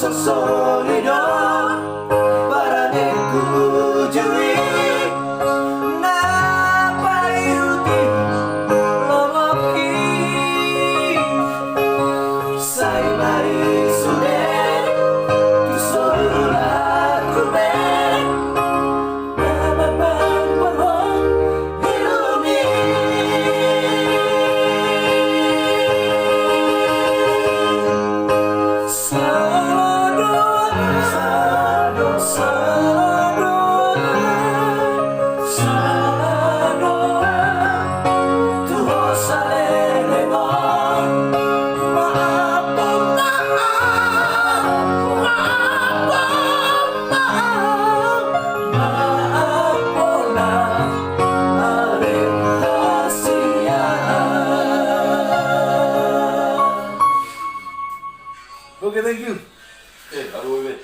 sosolido para nikujui napayuti loloki sai mari sude tu sola kume Okay, thank you. Okay, how do we win?